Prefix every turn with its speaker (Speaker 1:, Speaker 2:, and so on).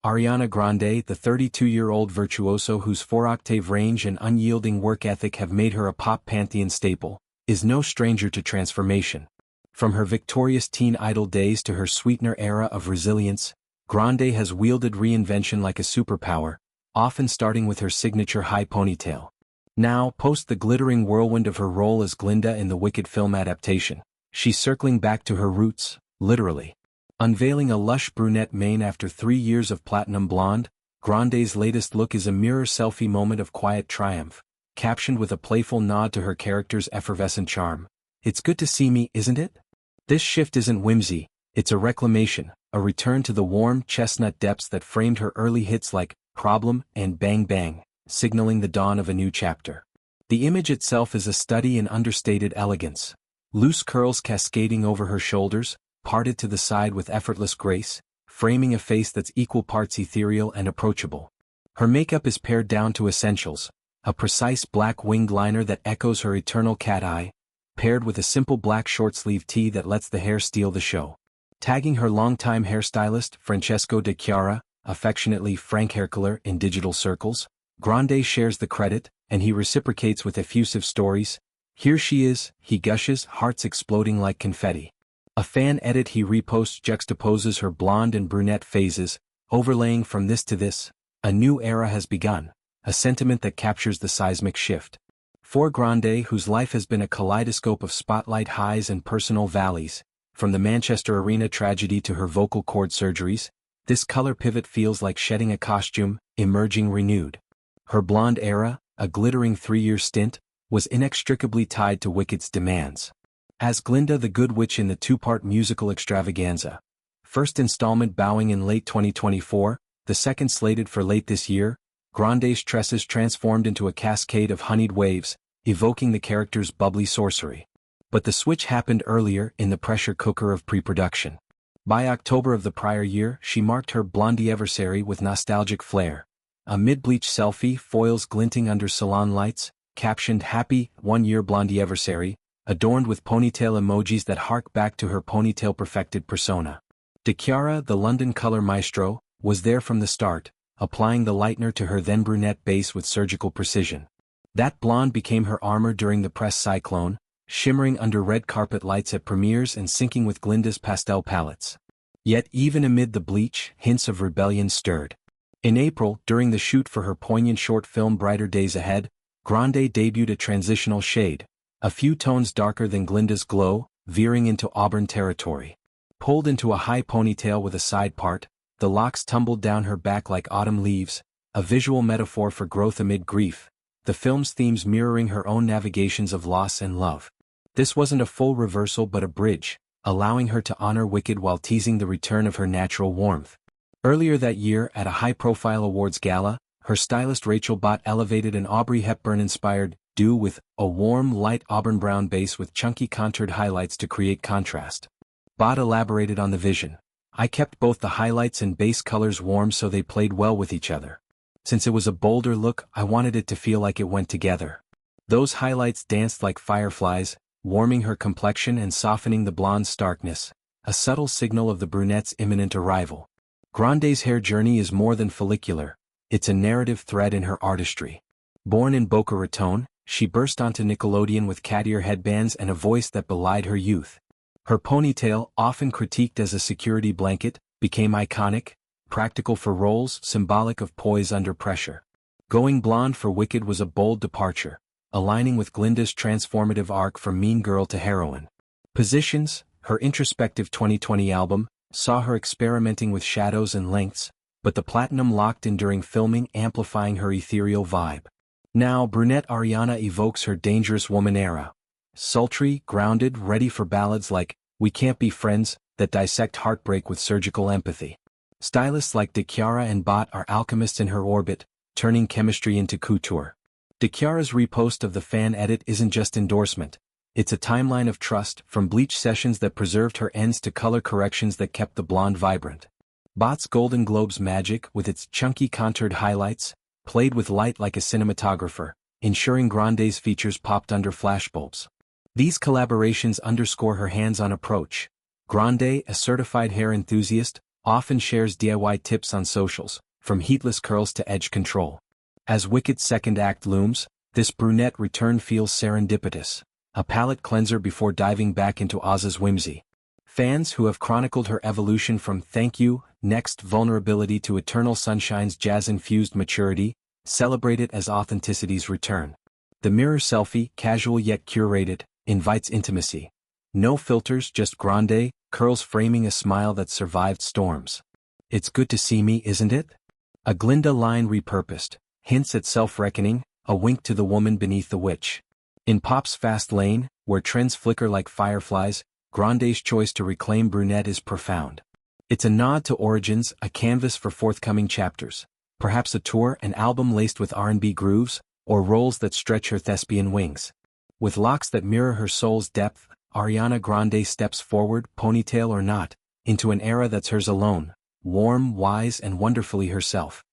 Speaker 1: Ariana Grande, the 32-year-old virtuoso whose 4-octave range and unyielding work ethic have made her a pop pantheon staple, is no stranger to transformation. From her victorious teen idol days to her sweetener era of resilience, Grande has wielded reinvention like a superpower, often starting with her signature high ponytail. Now, post the glittering whirlwind of her role as Glinda in the Wicked film adaptation, she's circling back to her roots, literally. Unveiling a lush brunette mane after 3 years of platinum blonde, Grande's latest look is a mirror selfie moment of quiet triumph, captioned with a playful nod to her character's effervescent charm. "It's good to see me, isn't it?" This shift isn't whimsy, it's a reclamation, a return to the warm chestnut depths that framed her early hits like Problem and Bang Bang, signaling the dawn of a new chapter. The image itself is a study in understated elegance. Loose curls cascading over her shoulders, parted to the side with effortless grace, framing a face that's equal parts ethereal and approachable. Her makeup is pared down to essentials, a precise black winged liner that echoes her eternal cat eye, paired with a simple black short-sleeve tee that lets the hair steal the show. Tagging her longtime hairstylist, Francesco De Chiara, affectionately Frank Haircolor in digital circles, Grande shares the credit, and he reciprocates with effusive stories. "Here she is," he gushes, hearts exploding like confetti. A fan edit he reposts juxtaposes her blonde and brunette phases, overlaying "From this to this, a new era has begun," a sentiment that captures the seismic shift. For Grande, whose life has been a kaleidoscope of spotlight highs and personal valleys, from the Manchester Arena tragedy to her vocal cord surgeries, this color pivot feels like shedding a costume, emerging renewed. Her blonde era, a glittering 3-year stint, was inextricably tied to Wicked's demands. As Glinda the Good Witch in the 2-part musical extravaganza, first installment bowing in late 2024, the second slated for late this year, Grande's tresses transformed into a cascade of honeyed waves, evoking the character's bubbly sorcery. But the switch happened earlier, in the pressure cooker of pre-production. By October of the prior year, she marked her blondiversary with nostalgic flair. A mid-bleach selfie, foils glinting under salon lights, captioned "Happy 1-year blondiversary," adorned with ponytail emojis that hark back to her ponytail-perfected persona. De Chiara, the London color maestro, was there from the start, applying the lightener to her then brunette base with surgical precision. That blonde became her armor during the press cyclone, shimmering under red carpet lights at premieres and syncing with Glinda's pastel palettes. Yet even amid the bleach, hints of rebellion stirred. In April, during the shoot for her poignant short film Brighter Days Ahead, Grande debuted a transitional shade, a few tones darker than Glinda's glow, veering into auburn territory. Pulled into a high ponytail with a side part, the locks tumbled down her back like autumn leaves, a visual metaphor for growth amid grief, the film's themes mirroring her own navigations of loss and love. This wasn't a full reversal but a bridge, allowing her to honor Wicked while teasing the return of her natural warmth. Earlier that year, at a high-profile awards gala, her stylist Rachel Bodt elevated an Audrey Hepburn-inspired "do" with a warm, light auburn brown base with chunky contoured highlights to create contrast. Bodt elaborated on the vision. "I kept both the highlights and base colors warm so they played well with each other. Since it was a bolder look, I wanted it to feel like it went together. Those highlights danced like fireflies, warming her complexion and softening the blonde's starkness, a subtle signal of the brunette's imminent arrival." Grande's hair journey is more than follicular, it's a narrative thread in her artistry. Born in Boca Raton, she burst onto Nickelodeon with cat ear headbands and a voice that belied her youth. Her ponytail, often critiqued as a security blanket, became iconic, practical for roles, symbolic of poise under pressure. Going blonde for Wicked was a bold departure, aligning with Glinda's transformative arc from mean girl to heroine. Positions, her introspective 2020 album, saw her experimenting with shadows and lengths, but the platinum locked in during filming, amplifying her ethereal vibe. Now brunette Ariana evokes her dangerous woman era. Sultry, grounded, ready for ballads like "We Can't Be Friends" that dissect heartbreak with surgical empathy. Stylists like De Chiara and Bodt are alchemists in her orbit, turning chemistry into couture. De Chiara's repost of the fan edit isn't just endorsement. It's a timeline of trust, from bleach sessions that preserved her ends to color corrections that kept the blonde vibrant. Bot's Golden Globes magic, with its chunky contoured highlights, played with light like a cinematographer, ensuring Grande's features popped under flashbulbs. These collaborations underscore her hands-on approach. Grande, a certified hair enthusiast, often shares DIY tips on socials, from heatless curls to edge control. As Wicked's second act looms, this brunette return feels serendipitous, a palette cleanser before diving back into Oz's whimsy. Fans who have chronicled her evolution from "Thank You, Next" vulnerability to Eternal Sunshine's jazz-infused maturity, celebrate it as authenticity's return. The mirror selfie, casual yet curated, invites intimacy. No filters, just grande, curls framing a smile that survived storms. It's good to see me, isn't it? A Glinda line repurposed, hints at self-reckoning, a wink to the woman beneath the witch. In pop's fast lane, where trends flicker like fireflies, Grande's choice to reclaim brunette is profound. It's a nod to origins, a canvas for forthcoming chapters. Perhaps a tour, an album laced with R&B grooves, or roles that stretch her thespian wings. With locks that mirror her soul's depth, Ariana Grande steps forward, ponytail or not, into an era that's hers alone, warm, wise and wonderfully herself.